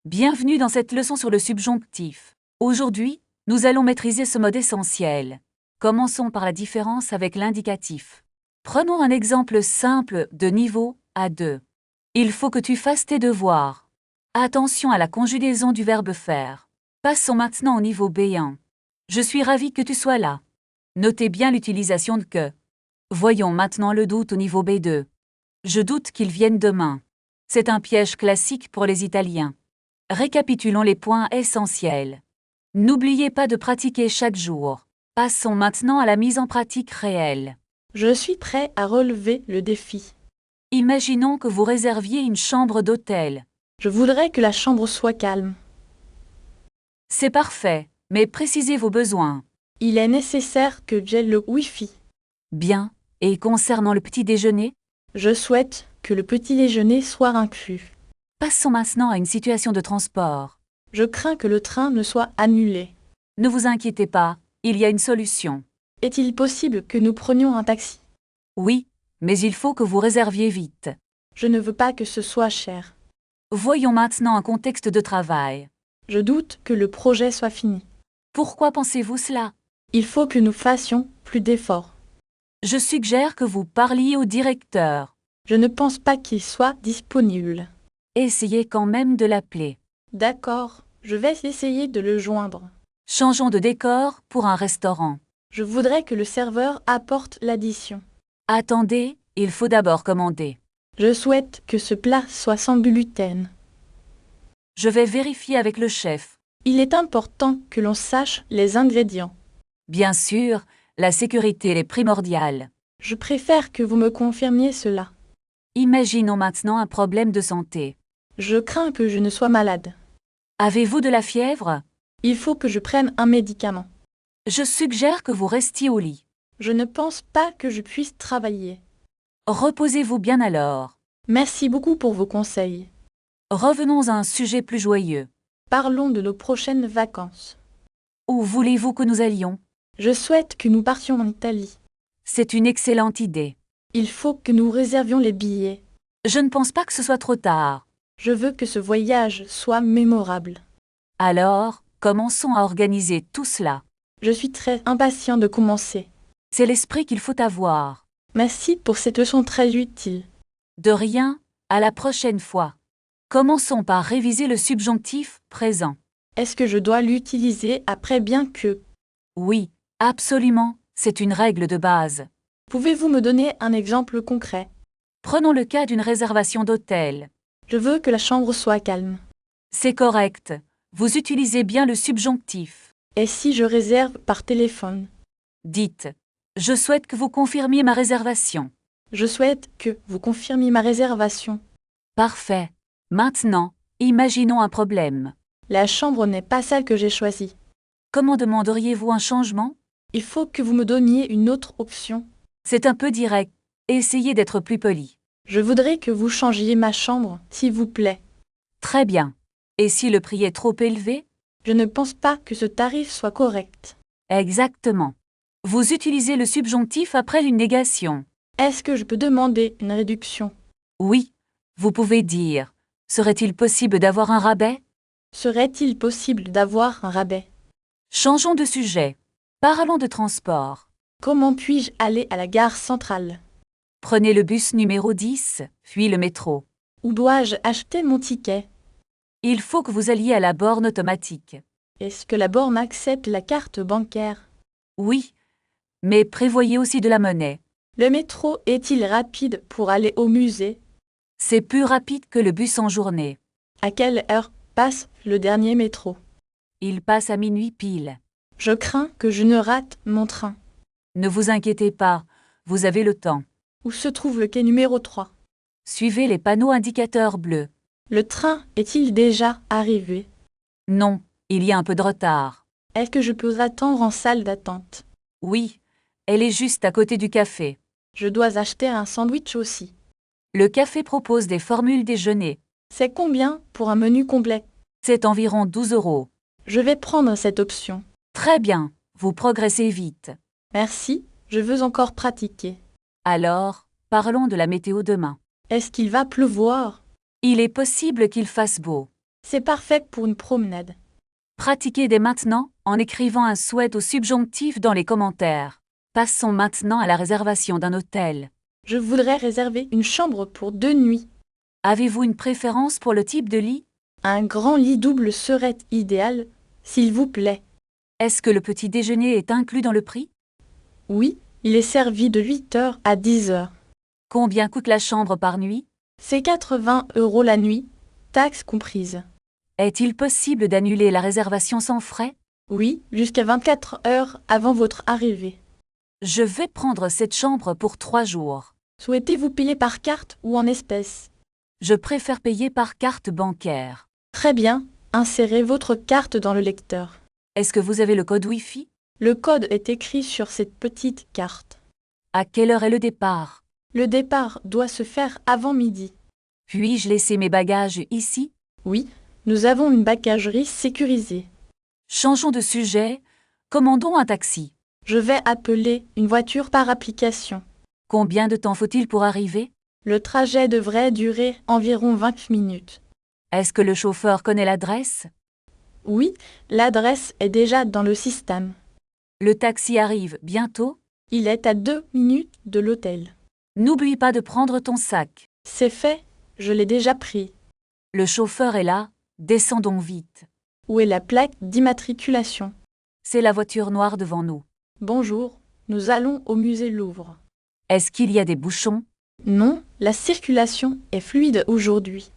Bienvenue dans cette leçon sur le subjonctif. Aujourd'hui, nous allons maîtriser ce mode essentiel. Commençons par la différence avec l'indicatif. Prenons un exemple simple de niveau A2. Il faut que tu fasses tes devoirs. Attention à la conjugaison du verbe faire. Passons maintenant au niveau B1. Je suis ravi que tu sois là. Notez bien l'utilisation de que. Voyons maintenant le doute au niveau B2. Je doute qu'ils viennent demain. C'est un piège classique pour les Italiens. Récapitulons les points essentiels. N'oubliez pas de pratiquer chaque jour. Passons maintenant à la mise en pratique réelle. Je suis prêt à relever le défi. Imaginons que vous réserviez une chambre d'hôtel. Je voudrais que la chambre soit calme. C'est parfait, mais précisez vos besoins. Il est nécessaire que j'aie le Wi-Fi. Bien, et concernant le petit déjeuner? Je souhaite que le petit déjeuner soit inclus. Passons maintenant à une situation de transport. Je crains que le train ne soit annulé. Ne vous inquiétez pas, il y a une solution. Est-il possible que nous prenions un taxi? Oui, mais il faut que vous réserviez vite. Je ne veux pas que ce soit cher. Voyons maintenant un contexte de travail. Je doute que le projet soit fini. Pourquoi pensez-vous cela? Il faut que nous fassions plus d'efforts. Je suggère que vous parliez au directeur. Je ne pense pas qu'il soit disponible. Essayez quand même de l'appeler. D'accord, je vais essayer de le joindre. Changeons de décor pour un restaurant. Je voudrais que le serveur apporte l'addition. Attendez, il faut d'abord commander. Je souhaite que ce plat soit sans gluten. Je vais vérifier avec le chef. Il est important que l'on sache les ingrédients. Bien sûr, la sécurité est primordiale. Je préfère que vous me confirmiez cela. Imaginons maintenant un problème de santé. Je crains que je ne sois malade. Avez-vous de la fièvre? Il faut que je prenne un médicament. Je suggère que vous restiez au lit. Je ne pense pas que je puisse travailler. Reposez-vous bien alors. Merci beaucoup pour vos conseils. Revenons à un sujet plus joyeux. Parlons de nos prochaines vacances. Où voulez-vous que nous allions? Je souhaite que nous partions en Italie. C'est une excellente idée. Il faut que nous réservions les billets. Je ne pense pas que ce soit trop tard. Je veux que ce voyage soit mémorable. Alors, commençons à organiser tout cela. Je suis très impatient de commencer. C'est l'esprit qu'il faut avoir. Merci pour cette leçon très utile. De rien, à la prochaine fois. Commençons par réviser le subjonctif présent. Est-ce que je dois l'utiliser après bien que? Oui, absolument, c'est une règle de base. Pouvez-vous me donner un exemple concret? Prenons le cas d'une réservation d'hôtel. Je veux que la chambre soit calme. C'est correct, vous utilisez bien le subjonctif. Et si je réserve par téléphone? Dites, je souhaite que vous confirmiez ma réservation. Je souhaite que vous confirmiez ma réservation. Parfait. Maintenant, imaginons un problème. La chambre n'est pas celle que j'ai choisie. Comment demanderiez-vous un changement? Il faut que vous me donniez une autre option. C'est un peu direct. Essayez d'être plus poli. Je voudrais que vous changiez ma chambre, s'il vous plaît. Très bien. Et si le prix est trop élevé? Je ne pense pas que ce tarif soit correct. Exactement. Vous utilisez le subjonctif après une négation. Est-ce que je peux demander une réduction? Oui. Vous pouvez dire, serait-il possible d'avoir un rabais? Serait-il possible d'avoir un rabais? Changeons de sujet. Parlons de transport. Comment puis-je aller à la gare centrale? Prenez le bus numéro 10, puis le métro. Où dois-je acheter mon ticket? Il faut que vous alliez à la borne automatique. Est-ce que la borne accepte la carte bancaire? Oui, mais prévoyez aussi de la monnaie. Le métro est-il rapide pour aller au musée? C'est plus rapide que le bus en journée. À quelle heure passe le dernier métro? Il passe à minuit pile. Je crains que je ne rate mon train. Ne vous inquiétez pas, vous avez le temps. Où se trouve le quai numéro 3? Suivez les panneaux indicateurs bleus. Le train est-il déjà arrivé? Non, il y a un peu de retard. Est-ce que je peux attendre en salle d'attente? Oui, elle est juste à côté du café. Je dois acheter un sandwich aussi. Le café propose des formules déjeuner. C'est combien pour un menu complet? C'est environ 12 €. Je vais prendre cette option. Très bien, vous progressez vite. Merci, je veux encore pratiquer. Alors, parlons de la météo demain. Est-ce qu'il va pleuvoir? Il est possible qu'il fasse beau. C'est parfait pour une promenade. Pratiquez dès maintenant en écrivant un souhait au subjonctif dans les commentaires. Passons maintenant à la réservation d'un hôtel. Je voudrais réserver une chambre pour 2 nuits. Avez-vous une préférence pour le type de lit? Un grand lit double serait idéal, s'il vous plaît. Est-ce que le petit déjeuner est inclus dans le prix? Oui, il est servi de 8 heures à 10 heures. Combien coûte la chambre par nuit? C'est 80 € la nuit, taxes comprises. Est-il possible d'annuler la réservation sans frais? Oui, jusqu'à 24 heures avant votre arrivée. Je vais prendre cette chambre pour 3 jours. Souhaitez-vous payer par carte ou en espèces? Je préfère payer par carte bancaire. Très bien, insérez votre carte dans le lecteur. Est-ce que vous avez le code Wi-Fi? Le code est écrit sur cette petite carte. À quelle heure est le départ? Le départ doit se faire avant midi. Puis-je laisser mes bagages ici? Oui, nous avons une bagagerie sécurisée. Changeons de sujet. Commandons un taxi. Je vais appeler une voiture par application. Combien de temps faut-il pour arriver? Le trajet devrait durer environ 20 minutes. Est-ce que le chauffeur connaît l'adresse? Oui, l'adresse est déjà dans le système. Le taxi arrive bientôt? Il est à 2 minutes de l'hôtel. N'oublie pas de prendre ton sac. C'est fait, je l'ai déjà pris. Le chauffeur est là. Descendons vite. Où est la plaque d'immatriculation? C'est la voiture noire devant nous. Bonjour, nous allons au musée Louvre. Est-ce qu'il y a des bouchons? Non, la circulation est fluide aujourd'hui.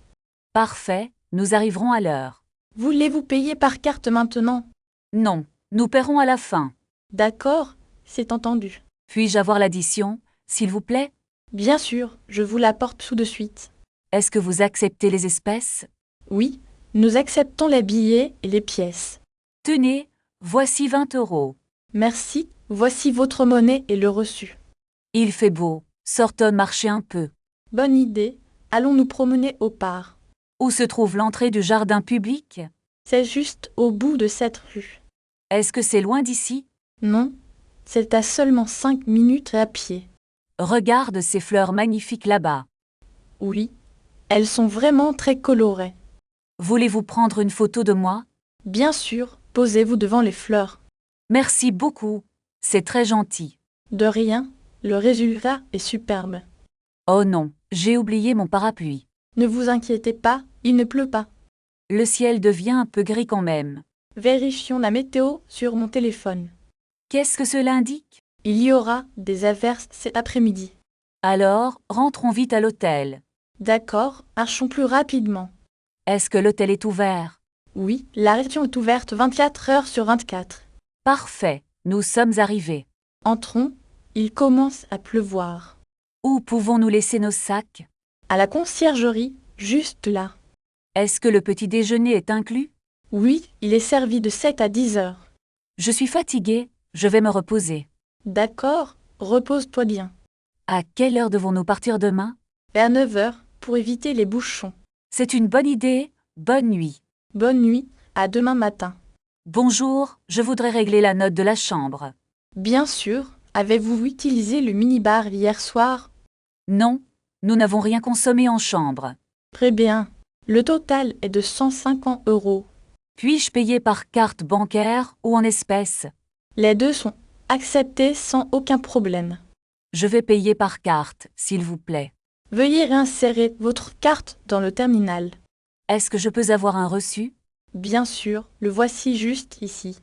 Parfait, nous arriverons à l'heure. Voulez-vous payer par carte maintenant? Non, nous paierons à la fin. D'accord, c'est entendu. Puis-je avoir l'addition, s'il vous plaît? Bien sûr, je vous l'apporte tout de suite. Est-ce que vous acceptez les espèces? Oui, nous acceptons les billets et les pièces. Tenez, voici 20 €. Merci, voici votre monnaie et le reçu. Il fait beau, sortons marcher un peu. Bonne idée, allons nous promener au parc. Où se trouve l'entrée du jardin public? C'est juste au bout de cette rue. Est-ce que c'est loin d'ici? Non, c'est à seulement 5 minutes à pied. Regarde ces fleurs magnifiques là-bas. Oui, elles sont vraiment très colorées. Voulez-vous prendre une photo de moi? Bien sûr, posez-vous devant les fleurs. Merci beaucoup, c'est très gentil. De rien, le résultat est superbe. Oh non, j'ai oublié mon parapluie. Ne vous inquiétez pas, il ne pleut pas. Le ciel devient un peu gris quand même. Vérifions la météo sur mon téléphone. Qu'est-ce que cela indique? Il y aura des averses cet après-midi. Alors, rentrons vite à l'hôtel. D'accord, marchons plus rapidement. Est-ce que l'hôtel est ouvert? Oui, la réception est ouverte 24 heures sur 24. Parfait, nous sommes arrivés. Entrons, il commence à pleuvoir. Où pouvons-nous laisser nos sacs? À la conciergerie, juste là. Est-ce que le petit déjeuner est inclus? Oui, il est servi de 7 à 10 heures. Je suis fatiguée, je vais me reposer. D'accord, repose-toi bien. À quelle heure devons-nous partir demain? Vers 9 heures, pour éviter les bouchons. C'est une bonne idée, bonne nuit. Bonne nuit, à demain matin. Bonjour, je voudrais régler la note de la chambre. Bien sûr, avez-vous utilisé le minibar hier soir? Non, nous n'avons rien consommé en chambre. Très bien. Le total est de 150 €. Puis-je payer par carte bancaire ou en espèces? Les deux sont acceptés sans aucun problème. Je vais payer par carte, s'il vous plaît. Veuillez réinsérer votre carte dans le terminal. Est-ce que je peux avoir un reçu? Bien sûr, le voici juste ici.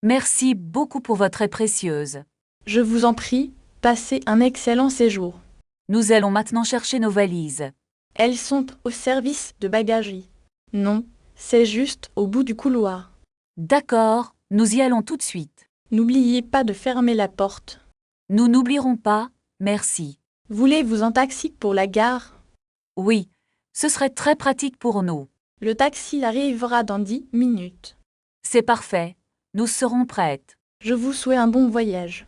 Merci beaucoup pour votre aide précieuse. Je vous en prie, passez un excellent séjour. Nous allons maintenant chercher nos valises. Elles sont au service de bagagerie. Non, c'est juste au bout du couloir. D'accord, nous y allons tout de suite. N'oubliez pas de fermer la porte. Nous n'oublierons pas, merci. Voulez-vous un taxi pour la gare? Oui, ce serait très pratique pour nous. Le taxi arrivera dans 10 minutes. C'est parfait, nous serons prêtes. Je vous souhaite un bon voyage.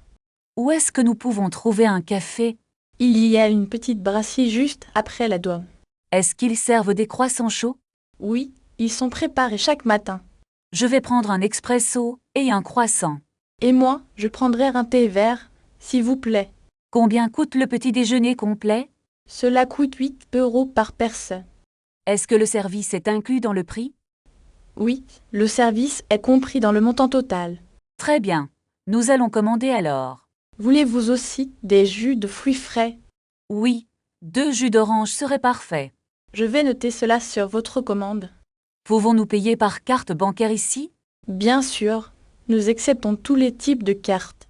Où est-ce que nous pouvons trouver un café? Il y a une petite brasserie juste après la douane. Est-ce qu'ils servent des croissants chauds? Oui, ils sont préparés chaque matin. Je vais prendre un expresso et un croissant. Et moi, je prendrai un thé vert, s'il vous plaît. Combien coûte le petit déjeuner complet? Cela coûte 8 € par personne. Est-ce que le service est inclus dans le prix? Oui, le service est compris dans le montant total. Très bien. Nous allons commander alors. Voulez-vous aussi des jus de fruits frais? Oui, 2 jus d'orange seraient parfaits. Je vais noter cela sur votre commande. Pouvons-nous payer par carte bancaire ici? Bien sûr, nous acceptons tous les types de cartes.